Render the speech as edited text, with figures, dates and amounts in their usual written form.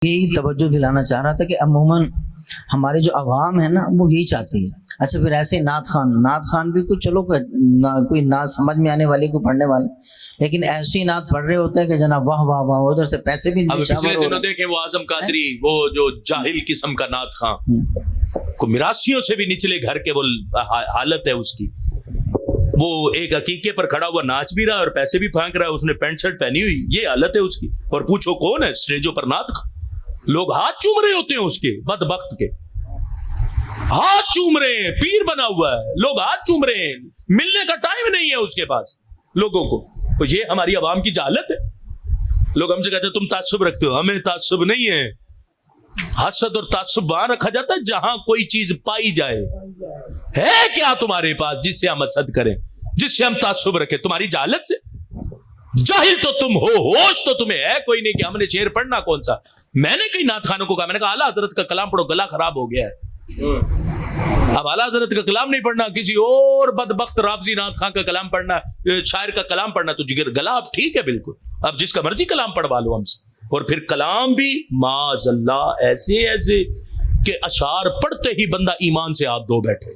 یہی توجہ دلانا چاہ رہا تھا کہ عموماً ہمارے جو عوام ہے نا وہ یہی چاہتی ہے. اچھا پھر ایسے نعت خان بھی کچھ چلو کوئی نعت سمجھ میں آنے والی کو پڑھنے والے، لیکن ایسی نعت پڑھ رہے ہوتے ہیں کہ جناب واہ واہ واہ، ادھر سے پیسے بھی اب پچھلے دنوں دیکھیں وہ اعظم قادری، وہ جو جاہل قسم کا نعت خان کو میراثیوں سے بھی نچلے گھر کے وہ حالت ہے اس کی. وہ ایک عقیقے پر کھڑا ہوا ناچ بھی رہا اور پیسے بھی پھینک رہا ہے، اس نے پینٹ شرٹ پہنی ہوئی، یہ حالت ہے اس کی. اور پوچھو کون ہے اسٹیجوں پر نعت خان؟ لوگ ہاتھ چوم رہے ہوتے ہیں اس کے، بدبخت کے ہاتھ چوم رہے ہیں، پیر بنا ہوا ہے، لوگ ہاتھ چوم رہے ہیں، ملنے کا ٹائم نہیں ہے اس کے پاس لوگوں کو. تو یہ ہماری عوام کی جہالت ہے. لوگ ہم سے کہتے ہیں تم تعصب رکھتے ہو، ہمیں تعصب نہیں ہے. حسد اور تعصب وہاں رکھا جاتا ہے جہاں کوئی چیز پائی جائے. ہے کیا تمہارے پاس جس سے ہم حسد کریں، جس سے ہم تعصب رکھیں؟ تمہاری جہالت سے. جاہل تو تم ہو، ہوش تو تمہیں ہے کوئی نہیں کہ ہم نے شعر پڑھنا کون سا. میں نے کئی نعت خانوں کو کہا، میں نے کہا اعلیٰ حضرت کا کلام پڑھو، گلا خراب ہو گیا ہے. اب اعلیٰ حضرت کا کلام نہیں پڑھنا، کسی اور بدبخت رافضی نعت خان کا کلام پڑھنا، شاعر کا کلام پڑھنا تو جگر گلا اب ٹھیک ہے بالکل، اب جس کا مرضی کلام پڑھوا لو ہم سے. اور پھر کلام بھی معاذ اللہ ایسے کہ اشعار پڑھتے ہی بندہ ایمان سے ہاتھ دھو بیٹھے.